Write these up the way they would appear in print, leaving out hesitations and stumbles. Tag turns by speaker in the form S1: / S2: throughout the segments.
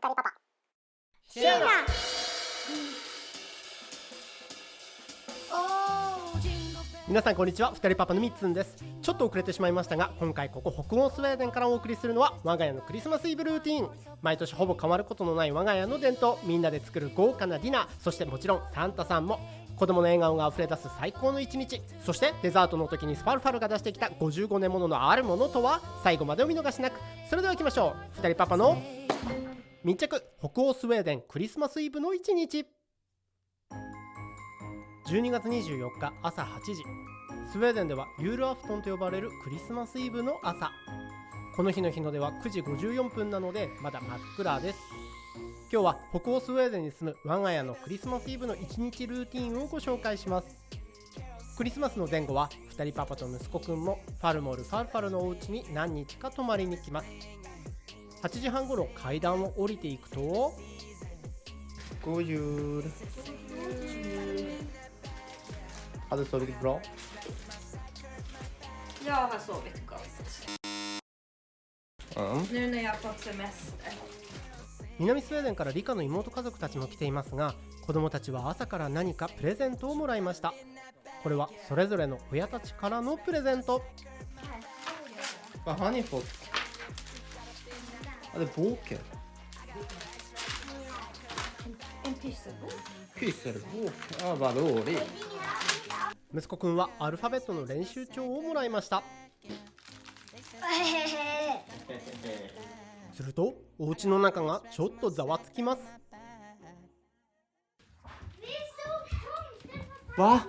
S1: 人パパ
S2: シェラ皆さんこんにちは、二人パパのみっつんです。ちょっと遅れてしまいましたが、今回ここ北欧スウェーデンからお送りするのは我が家のクリスマスイブルーティン。毎年ほぼ変わることのない我が家の伝統、みんなで作る豪華なディナー、そしてもちろんサンタさんも。子供の笑顔があふれ出す最高の一日、そしてデザートの時にスパルファルが出してきた55年もののあるものとは。最後までお見逃しなく。それでは行きましょう。二人パパの密着北欧スウェーデンクリスマスイブの一日。12月24日朝8時、スウェーデンではユールアフトンと呼ばれるクリスマスイブの朝。この日の日の出は9時54分なのでまだ真っ暗です。今日は北欧スウェーデンに住む我が家のクリスマスイブの1日ルーティンをご紹介します。クリスマスの前後は2人パパと息子くんもファルモルファルファルのお家に何日か泊まりに来ます。8時半ごろ階段を降りていくと、God jul. Har du sovit bra?
S3: Jag har sovit gott. Nu när jag fått semester.
S2: 南スウェーデンからリカの妹家族たちも来ていますが、子供たちは朝から何かプレゼントをもらいました。これはそれぞれの親たちからのプレゼント。Vad har ni fått? Ja, det är boken.
S3: En pysselbok.
S2: Pysselbok? Ja, vad roligt. 息子くんはアルファベットの練習帳をもらいました。するとお家の中がちょっとざわつきます。わ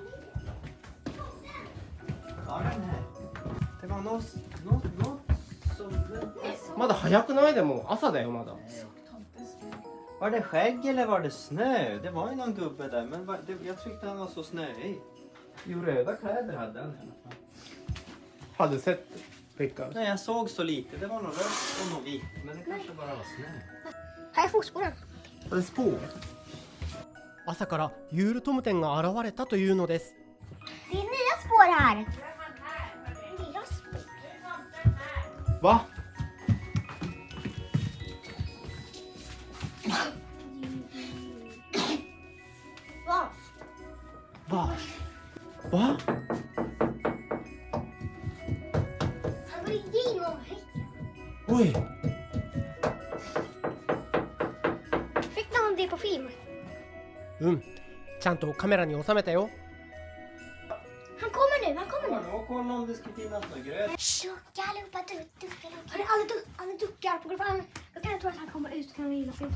S2: まだ早くない？でも朝だよまだ。
S4: Var det skägg eller var det snö? Det var ju någon gubbe där, men jag tyckte han var så snöig. Jo, röda kläder hade han.
S2: Har du sett prickar?
S4: Nej, jag såg så lite. Det var någon rött och någon vit, men det kanske bara var snö.
S1: Här är fotspåren.
S2: Var det spår? 朝からユールトムテンが現れたというのです。
S1: Det är nya spår här. Nya spår.
S2: わわわ
S1: Han går in i någon häck.
S2: おい
S1: Fick någon det på film?
S2: ちゃんとカメラに収めたよ。
S1: Han kommer nu, han kommer nu.
S4: Och kolla om det ska finnas något gröt.
S1: Ducka allihopa, ducka. Han duckar på golvet. Då kan jag tro att han kommer ut och kan vila för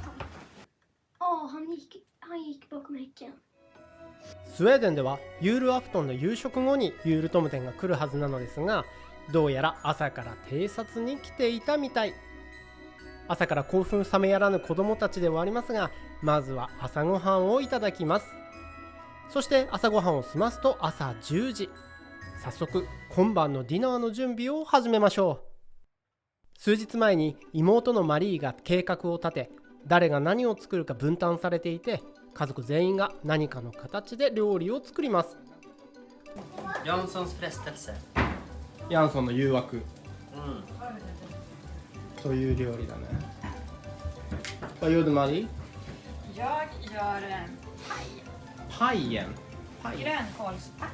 S1: han gick bakom häcken.
S2: スウェーデンではユールアフトンの夕食後にユールトムテンが来るはずなのですが、どうやら朝から偵察に来ていたみたい。朝から興奮冷めやらぬ子供たちではありますが、まずは朝ごはんをいただきます。そして朝ごはんを済ますと朝10時。早速今晩のディナーの準備を始めましょう。数日前に妹のマリーが計画を立て、誰が何を作るか分担されていて、家族全員が何かの形で料理を作ります。
S4: Janssons frestelse.
S2: ヤンソンの誘惑という料理だね。Vad gör du Marie?
S3: Jag gör en
S2: Pajen.
S3: grönkålspaj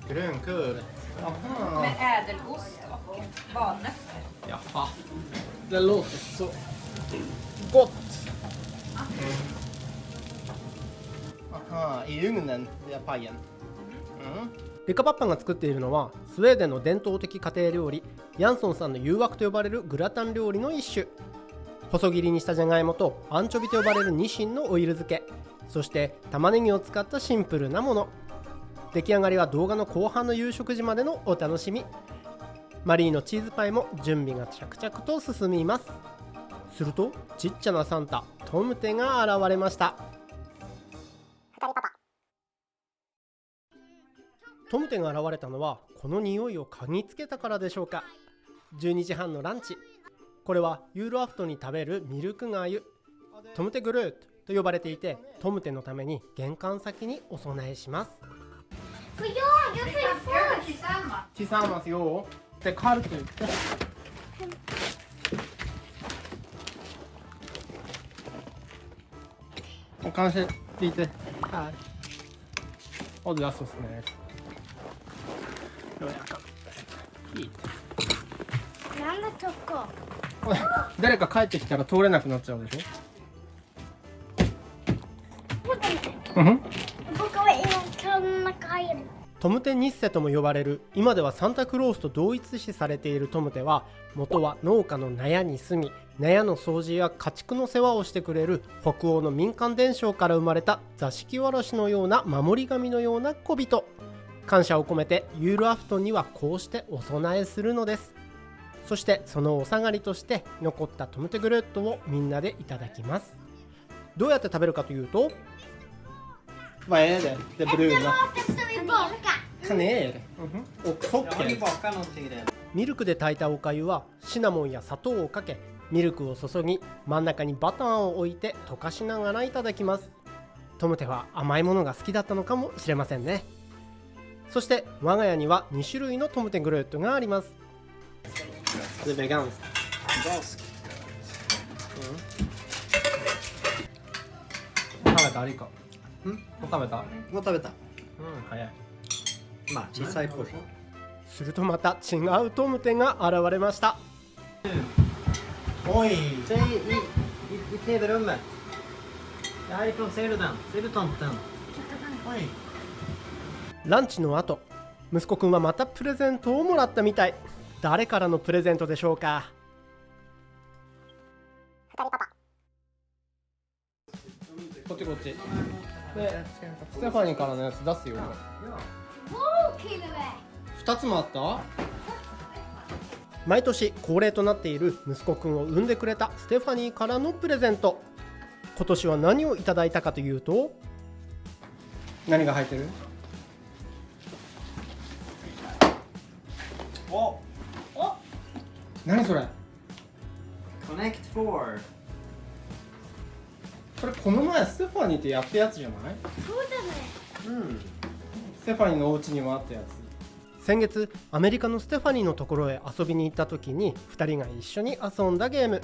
S2: Grönkål. Jaha.
S3: med ädelost och valnötter.
S2: Jaha. Det låter så gott. Aha, i ugnen via pajen. リカパッパが作っているのはスウェーデンの伝統的家庭料理ヤンソンさんの誘惑と呼ばれるグラタン料理の一種。細切りにしたじゃがいもとアンチョビと呼ばれるニシンのオイル漬け、そして玉ねぎを使ったシンプルなもの。出来上がりは動画の後半の夕食時までのお楽しみ。マリーのチーズパイも準備が着々と進みます。するとちっちゃなサンタトムテが現れました。
S1: 二人パパ
S2: トムテが現れたのはこの匂いを嗅ぎつけたからでしょうか。12時半のランチ。これはユールアフトンに食べるミルクがゆ、トムテグルートと呼ばれていて、トムテのために玄関先にお供えします。
S1: Får jag först?
S2: Tillsammans, jo. Det är kallt ute. kanske lite här. Och det är så snällt. Hit.
S1: なんだとこ。
S2: 誰か帰ってきたら通れなくなっちゃうでしょ。
S1: 僕は今今日の中入る。
S2: トムテニッセとも呼ばれる、今ではサンタクロースと同一視されているトムテは、元は農家の納屋に住み、納屋の掃除や家畜の世話をしてくれる北欧の民間伝承から生まれた座敷わらしのような守り神のような小人。感謝を込めてユールアフトンにはこうしてお供えするのです。そしてそのお下がりとして残ったトムテグルットをみんなでいただきます。どうやって食べるかというと、Vad är det? Det bruna. Kanel. Och socker. ミルクで炊いたおかゆはシナモンや砂糖をかけ、ミルクを注ぎ、真ん中にバターを置いて溶かしながらいただきます。トムテは甘いものが好きだったのかもしれませんね。そして我が家には2種類のトムテグルートがあります。Det är veganskt.食べたありか。食べた。
S4: もう食べた。
S2: 早い。
S4: まあ小さいポーション。
S2: するとまた違うトムテが現れました。Oj!
S4: Säg i tv-rummet. Härifrån ser du den? Ser du tomten? Oj!
S2: ランチの後、息子くんはまたプレゼントをもらったみたい。誰からのプレゼントでしょうか。こっちこっち。で、ステファニーからのやつ出すよ。2つもあった？毎年恒例となっている息子くんを産んでくれたステファニーからのプレゼント。今年は何をいただいたかというと、何が入ってる？
S4: お、
S2: 何それ？
S4: Connect 4。
S2: それこの前ステファニーってやったやつじゃない？
S1: そうだね。
S2: ステファニーのお家にもあったやつ。先月アメリカのステファニーのところへ遊びに行った時に2人が一緒に遊んだゲーム。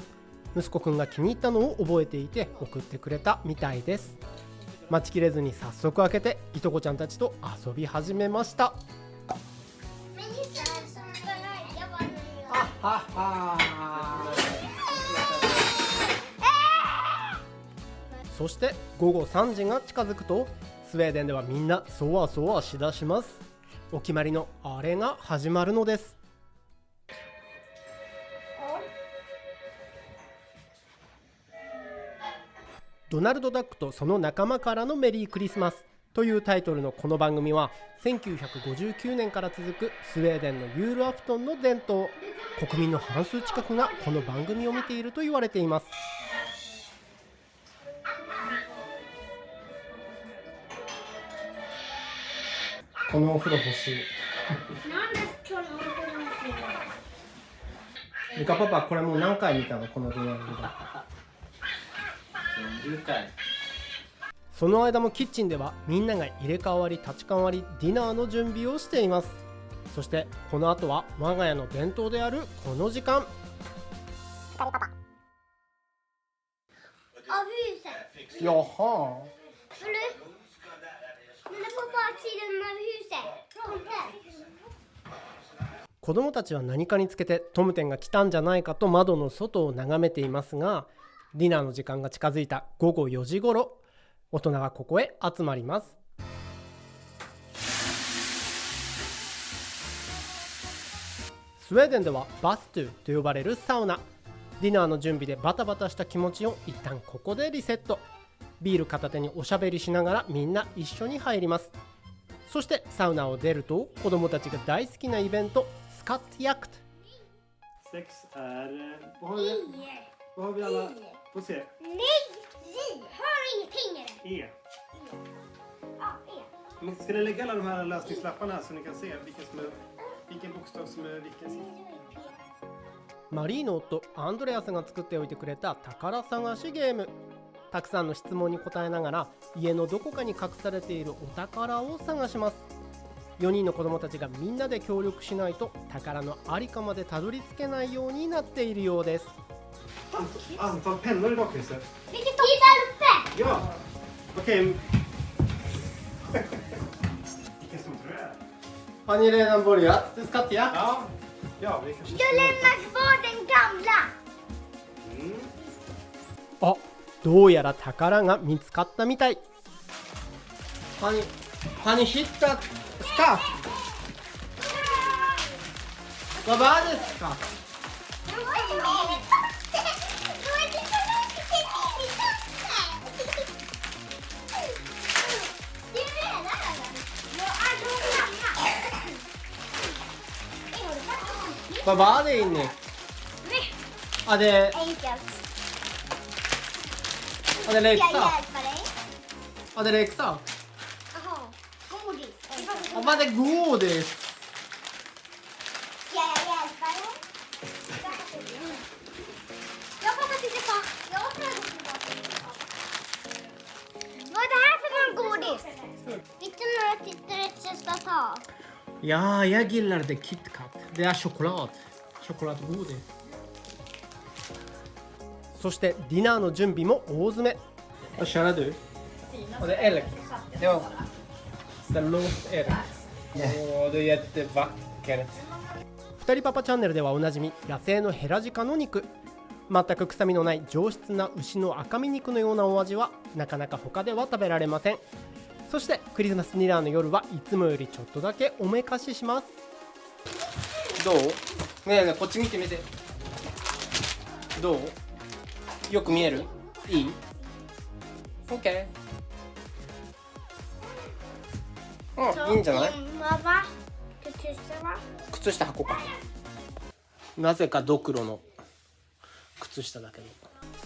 S2: 息子くんが気に入ったのを覚えていて送ってくれたみたいです。待ちきれずに早速開けていとこちゃんたちと遊び始めました。そして午後3時が近づくと、スウェーデンではみんなそわそわしだします。お決まりのあれが始まるのです。ドナルドダックとその仲間からのメリークリスマスというタイトルのこの番組は、1959年から続くスウェーデンのユールアフトンの伝統。国民の半数近くがこの番組を見ていると言われています。このお風呂欲しい。
S1: なんで今日のお風呂にするの？
S2: ミカパパ、これもう何回見たの？このドナルドダック。
S4: 10回。
S2: その間もキッチンではみんなが入れ替わり立ち替わりディナーの準備をしています。そしてこの後は我が家の伝統であるこの時間。
S1: Av huset.
S2: Jaha.
S1: Hörru? Den är på baksidan av huset. Tomten.
S2: 子供たちは何かにつけてトムテンが来たんじゃないかと窓の外を眺めていますが、ディナーの時間が近づいた午後4時ごろ、大人はここへ集まります。スウェーデンではバストゥと呼ばれるサウナ。ディナーの準備でバタバタした気持ちを一旦ここでリセット。ビール片手におしゃべりしながらみんな一緒に入ります。そしてサウナを出ると、子供たちが大好きなイベント、スカットヤクト。
S5: 6 är... Vad har vi alla? Få se.
S1: Nej, J. Hör ingenting är det.
S5: E.
S1: Ja, E.
S5: Men ska ni lägga alla de här lösningslapparna här så ni kan se vilken bokstav som är vilken siffra?
S2: マリーの夫アンドレアスが作っておいてくれた宝探しゲーム。たくさんの質問に答えながら家のどこかに隠されているお宝を探します。4人の子供たちがみんなで協力しないと宝のありかまでたどり着けないようになっているようです。
S5: Antal pennor i bakhuset.
S1: Vilket topp? Där uppe!
S5: Ja! Okej. Vilken stor tröja det är.
S2: Har ni redan börjat? Det ska jag.
S5: Ja, vi kanske...
S1: Jag lämnar kvar den gamla.
S2: あ、どうやら宝が見つかったみたい。Har ni hittat skatt? Vad var det skatt? Vad var det inne? Ja, det
S1: Enkelt.
S2: är
S1: Ska jag
S2: leksak.
S1: hjälpa dig?
S2: Ja, det är leksak.
S1: Jaha, godis.
S2: Ja, vad är det godis?
S1: Ska jag hjälpa dig? Jag fattar inte fan. Jag öppnar godis. Vad är det här för någon godis? Vilken några tittar jag ska ta?
S2: Ja, jag gillar det KitKat. Det är choklad. Chokladgodis. そしてディナーの準備も大詰め。Vad kör du? Och det är elk. Ja. Det är låst elk. Och det är jättevackert. 二人パパチャンネルではおなじみ野生のヘラジカの肉。全く臭みのない上質な牛の赤身肉のようなお味はなかなか他では食べられません。そしてクリスマスディナーの夜はいつもよりちょっとだけおめかしします。どう？ねえねえこっち見てみて。どう？よく見える？いい？ OK。いいんじゃない？
S1: Mamma, ska tysta va?
S2: 靴下履こうか。なぜかドクロの靴下だけど。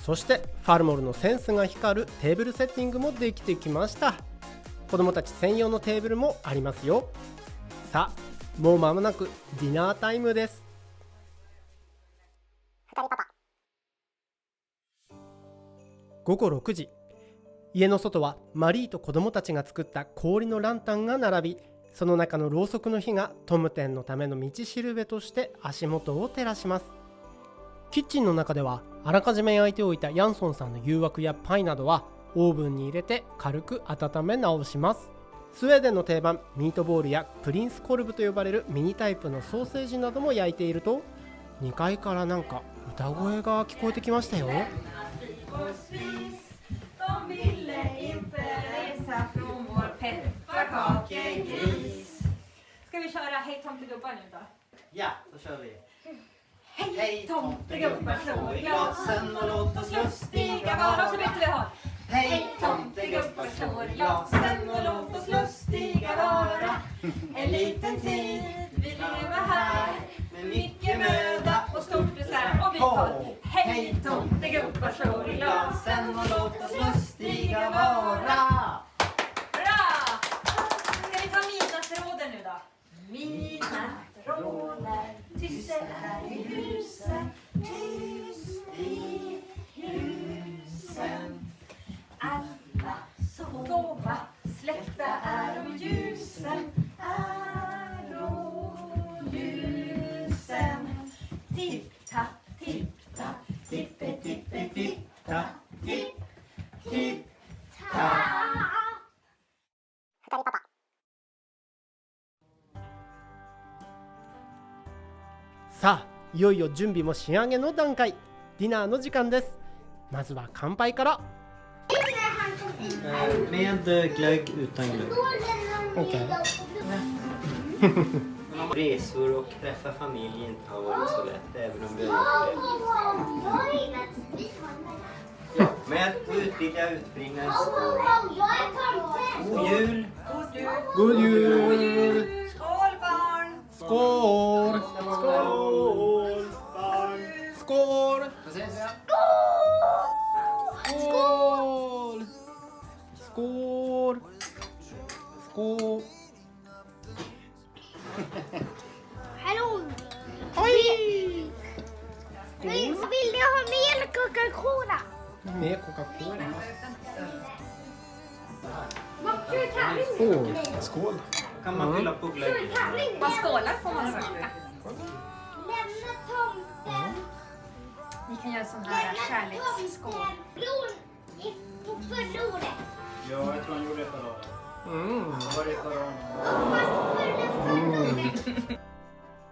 S2: そしてファルモルのセンスが光るテーブルセッティングもできてきました。子供たち専用のテーブルもありますよ。さあ、もう間もなくディナータイムです。午後6時、家の外はマリーと子供たちが作った氷のランタンが並び、その中のろうそくの火がトムテンのための道しるべとして足元を照らします。キッチンの中ではあらかじめ焼いておいたヤンソンさんの誘惑やパイなどはオーブンに入れて軽く温め直します。スウェーデンの定番ミートボールやプリンスコルブと呼ばれるミニタイプのソーセージなども焼いていると、2階からなんか歌声が聞こえてきましたよ。
S3: De ville inte resa från vår pepparkakegris. Ska vi köra Hej tomtegubbar nu då?
S4: Ja, då kör vi.
S3: Hej tomtegubbar, slå i glasen och låt oss lustiga vara. Så byter vi håll. Hej tomtegubbar, slå i glasen och låt oss lustiga vara. En liten tid vi lever här med mycket möda och stort besvär. Och byt håll. Hej tomtegubbar, slå i glasen och låt oss lustiga vara. Bra! Ska vi ta midnattsråden nu då? Midnattsråden, tyst är här i husen, tyst i husen. Alla sova, släckta är och ljusen, är och ljusen. Tipp-tapp, tipp-tapp, tippe-tippe-tipp-tapp, tipp-tipp-tapp.
S2: さあ、いよいよ準備も仕上げの段階。ディナーの時間です。まずは乾杯から。
S4: Med glögg, utan glögg.
S2: Okej.
S4: Resor och träffa familj inte har varit så lätt, även om vi har gjort det. Ja, men då vill jag utbringa en skål. God jul!
S2: God jul!
S3: Skål barn!
S2: Skål!
S5: Skål! Barn!
S2: Skål! Skål! Skål! Skål!
S1: Hallå!
S2: Oj!
S1: Vill du ha mer Coca-Cola?
S2: Med Coca-Cola.
S5: Skål!
S4: Kan man fylla på glögg?
S3: Vad skålar får man sagt.
S1: Lämna tomten.
S3: Vi kan göra sån här kärleksskål.
S1: Bron på förloret.
S5: Ja,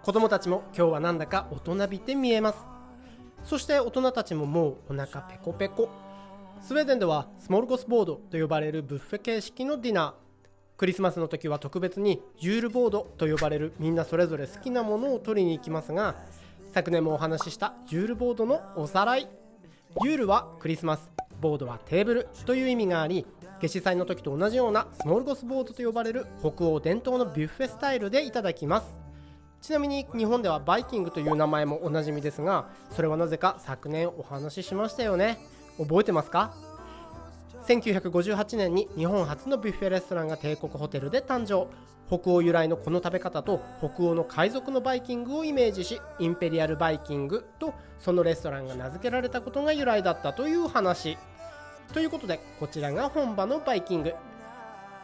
S2: 子供たちも今日はなんだか大人びて見えます。そして大人たちももうお腹ペコペコ。スウェーデンではスモルゴスボードと呼ばれるブッフェ形式のディナー。クリスマスの時は特別にユールボードと呼ばれるみんなそれぞれ好きなものを取りに行きますが、昨年もお話ししたユールボードのおさらい。ユールはクリスマス、ボードはテーブルという意味があり、夏至祭の時と同じようなスモルゴスボードと呼ばれる北欧伝統のビュッフェスタイルでいただきます。ちなみに日本ではバイキングという名前もおなじみですが、それはなぜか昨年お話ししましたよね。覚えてますか？1958年に日本初のビュッフェレストランが帝国ホテルで誕生。北欧由来のこの食べ方と北欧の海賊のバイキングをイメージし、インペリアルバイキングとそのレストランが名付けられたことが由来だったという話ということで、こちらが本場のバイキング。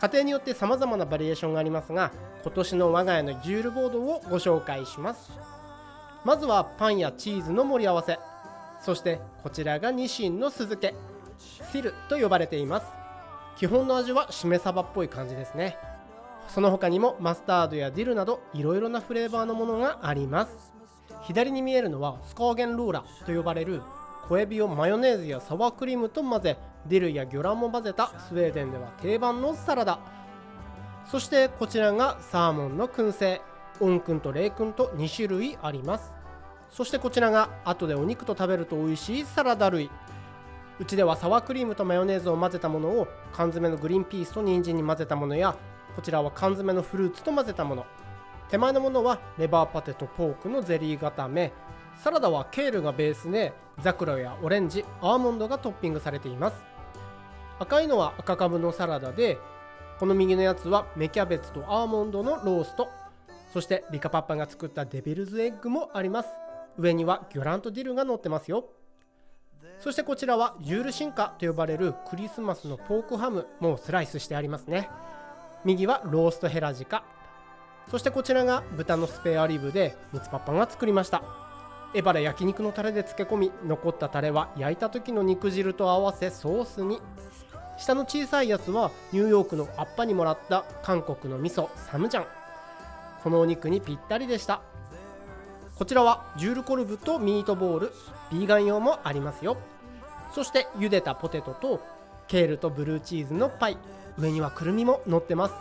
S2: 家庭によって様々なバリエーションがありますが、今年の我が家のジュールボードをご紹介します。まずはパンやチーズの盛り合わせ、そしてこちらがニシンの酢漬け、シルと呼ばれています。基本の味はしめ鯖っぽい感じですね。その他にもマスタードやディルなどいろいろなフレーバーのものがあります。左に見えるのはスカーゲンローラと呼ばれる小エビをマヨネーズやサワークリームと混ぜ、ディルや魚卵も混ぜたスウェーデンでは定番のサラダ。そしてこちらがサーモンの燻製、温燻と冷燻と2種類あります。そしてこちらが後でお肉と食べると美味しいサラダ類。うちではサワークリームとマヨネーズを混ぜたものを缶詰のグリーンピースと人参に混ぜたものや、こちらは缶詰のフルーツと混ぜたもの。手前のものはレバーパテとポークのゼリー固め。サラダはケールがベースでザクロやオレンジ、アーモンドがトッピングされています。赤いのは赤かぶのサラダで、この右のやつは芽キャベツとアーモンドのロースト。そしてリカパッパが作ったデビルズエッグもあります。上には魚卵とディルが乗ってますよ。そしてこちらはユールシンカと呼ばれるクリスマスのポークハムもスライスしてありますね。右はローストヘラジカ。そしてこちらが豚のスペアリブでミツパッパが作りました。エバラ焼肉のタレで漬け込み、残ったタレは焼いた時の肉汁と合わせソースに。下の小さいやつはニューヨークのアッパにもらった韓国の味噌サムジャン。このお肉にぴったりでした。こちらはジュールコルブとミートボール、ビーガン用もありますよ。そして茹でたポテトとケールとブルーチーズのパイ、上にはくるみも乗ってます。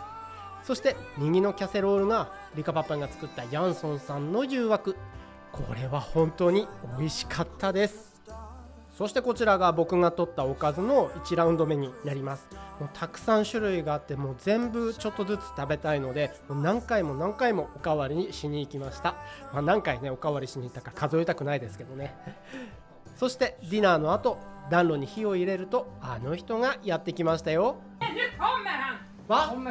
S2: そして右のキャセロールがリカパパが作ったヤンソンさんの誘惑。これは本当に美味しかったです。そしてこちらが僕が取ったおかずの1ラウンド目になります。もうたくさん種類があって、もう全部ちょっとずつ食べたいので、もう何回もおかわりにしに行きました。何回ねおかわりしに行ったか数えたくないですけどね。そしてディナーの後、暖炉に火を入れるとあの人がやってきましたよ。
S3: Nu kommer han!
S2: Va?
S3: Slå av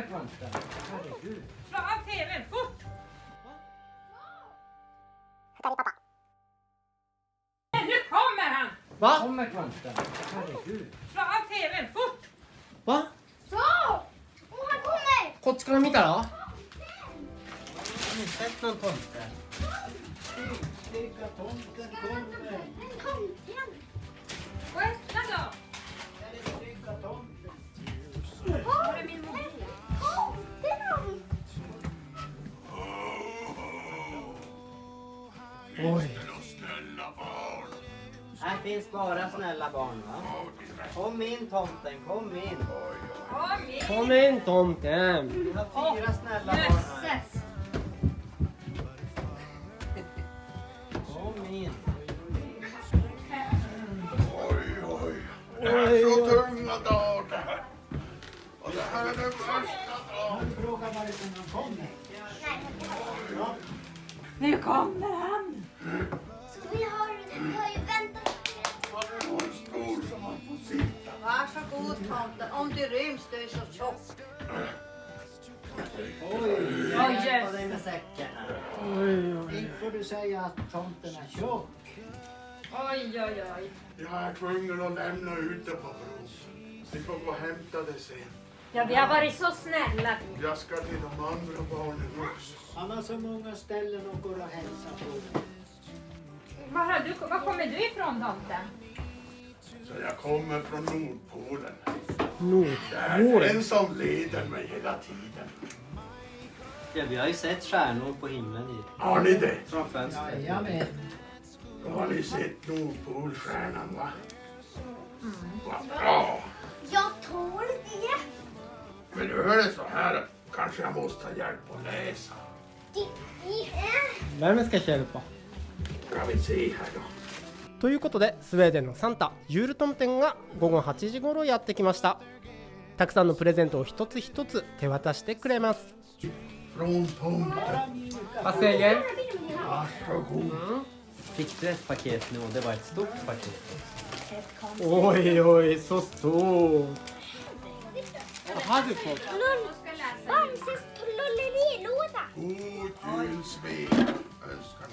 S3: tvn, fort! Nu kommer han!
S2: Va?
S3: Slå av tvn, fort!
S2: Va?
S1: そうもうhan kommer!
S2: こっちから見たら
S4: Sett någon tomte?
S3: Vänta då! Var är min mobil?
S2: Oj.
S4: Här finns bara snälla barn, va? Kom in tomten, kom in.
S3: Kom in!
S2: Kom in tomten.
S4: Vi har 4 snälla barn här.
S3: Jösses!
S4: Kom in.
S6: Det här är så tunga dagar. Och det här är den första dagen.
S3: Nu kommer han!
S1: Ska vi ha ju väntat.
S6: Har du någon stol som man får sitta?
S7: Varsågod tomten, om du ryms, du är så tjock.
S4: Jag hjälper dig med säcken här.
S8: Inte får du säga att tomten är tjock.
S3: Oj, oj, oj.
S6: Jag är tvungen att lämna ut det på bron. Vi får gå och hämta det sen.
S3: Ja, vi har varit så snälla.
S6: Jag ska till de andra barnen också.
S8: Han har så många ställen att gå och hälsa på.
S3: Var kommer du ifrån, tomten?
S6: Så jag kommer från Nordpolen.
S2: Nordpolen.
S6: Det är den som leder mig hela tiden.
S4: Ja, vi har ju sett stjärnor på himlen
S6: Har ni det?
S4: från fönstret.
S8: Jajamän.
S6: Då har ni sett Nordpolstjärnan, va? Vad bra!
S1: Jag tål det.
S6: Men nu är det så här, kanske jag måste ha hjälp att läsa.
S2: 誰ですかヒャルパ
S6: Ska vi se här då.
S2: ということでスウェーデンのサンタユールトム店が午後8時頃やってきました。たくさんのプレゼントを一つ一つ手渡してくれます。
S6: Från tomten.
S2: Vad säger?
S6: Varsågod.
S4: Fick du ett paket nu och det var ett stort paket.
S2: Oj, oj, så stort. Vad har du fått?
S1: Bamses trollerilåda.
S6: God jul, Svea. Önskar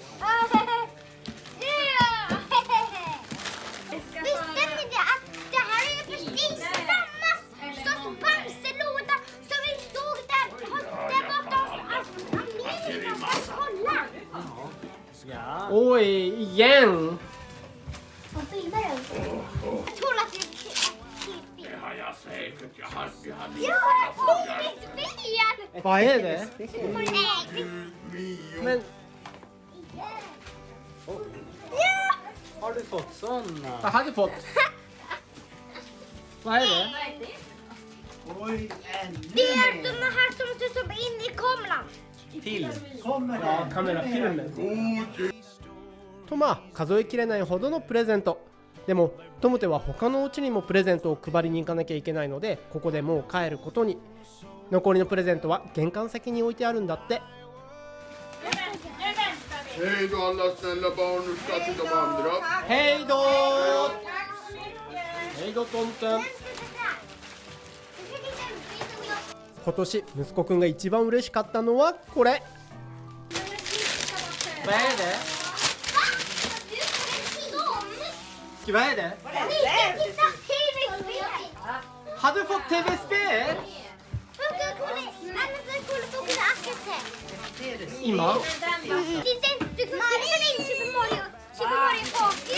S1: Visste ni det att det här är precis samma sorts Bamselåda som vi såg där borta hos Amerika? Kolla!
S4: Ja.
S2: Oj, igen!
S1: Vad filmar du? Jag tror att det är klipp.
S6: det har jag säkert. Jag hade
S1: Jag har blivit fel!
S2: Vad är det?
S1: Nej,
S6: Mio.
S2: Men
S1: ja!
S4: Har du fått såna?
S2: vad har du fått? Vad är det?
S8: Oj, ännu
S1: Det är
S8: mer.
S1: såna här som ser som in i kameran.
S4: Film.
S8: Kommer
S2: Ja,
S8: det?
S2: kamerafilmen.
S6: God jul.
S2: とまあ数えきれないほどのプレゼント。でもトムテは他のお家にもプレゼントを配りに行かなきゃいけないのでここでもう帰ることに。残りのプレゼントは玄関先に置いてあるんだって。
S6: Hej då alla snälla barn. Nu ska till de andra.
S2: ヘイドーヘイドトムテン。今年息子くんが一番嬉しかったのはこれ。Vad är det? Vad är det? Har du fått tv-spel? Imma?
S1: Super Mario Party.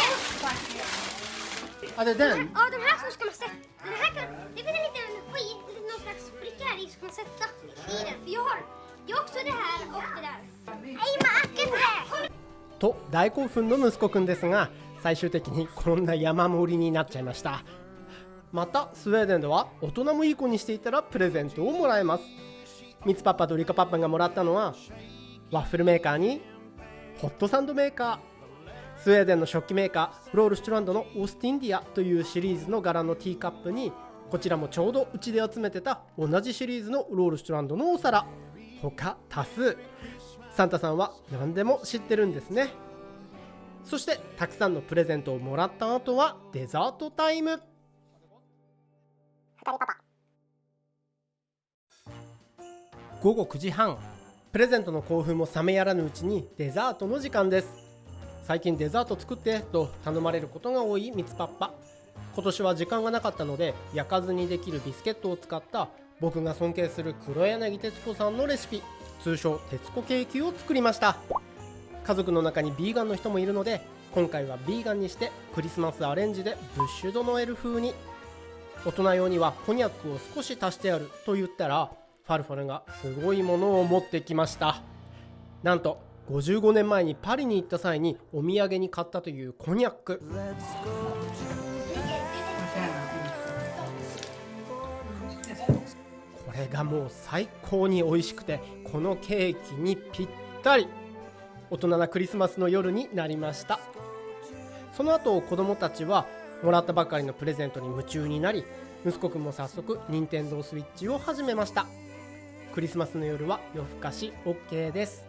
S2: Ja, det är den.
S1: Ja, den här som ska man sätta. Den här kan, det finns en liten skit, någon slags bricka här i som man sätta i den. För jag har också det här och det där. Nej, man akar det.
S2: と大興奮の息子くんですが最終的にこんな山盛りになっちゃいました。またスウェーデンでは大人もいい子にしていたらプレゼントをもらえます。ミツパパとリカパパがもらったのはワッフルメーカーにホットサンドメーカー、スウェーデンの食器メーカーフロールシュトランドのオースティンディアというシリーズの柄のティーカップにこちらもちょうどうちで集めてた同じシリーズのロールシュトランドのお皿、他多数。サンタさんは何でも知ってるんですね。そしてたくさんのプレゼントをもらった後はデザートタイム。午後9時半、プレゼントの興奮も冷めやらぬうちにデザートの時間です。最近デザート作ってと頼まれることが多いミツパパ。今年は時間がなかったので焼かずにできるビスケットを使った僕が尊敬する黒柳徹子さんのレシピ、通称徹子ケーキを作りました。家族の中にビーガンの人もいるので今回はビーガンにしてクリスマスアレンジでブッシュドノエル風に。大人用にはコニャックを少し足してあると言ったらファルファルがすごいものを持ってきました。なんと55年前にパリに行った際にお土産に買ったというコニャック。これがもう最高に美味しくてこのケーキにぴったり。大人なクリスマスの夜になりました。その後子供たちはもらったばかりのプレゼントに夢中になり息子くんも早速任天堂スイッチを始めました。クリスマスの夜は夜更かし OK です。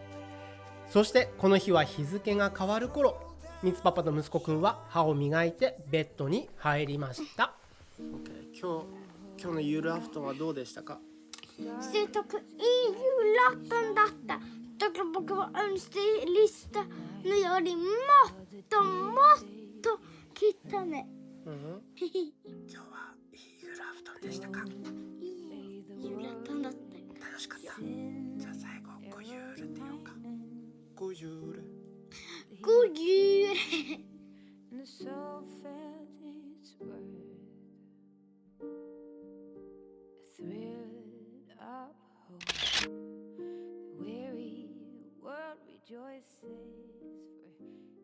S2: そしてこの日は日付が変わる頃、ミツパパと息子くんは歯を磨いてベッドに入りました。今日のユールアフトンはどうでしたか？
S1: Sluta i julafton detta. Då僕はönskelista. Nu gör det mått och kittaね。
S2: 今日はいいユールアフトンでしたか？
S1: いいjulaftonだったよ。
S2: 楽しかった。じゃあ最後ゴユールって言おうか。ゴユール。
S1: God jul!
S9: And the soul felt its worth. Thrilled up hope. The rejoices, for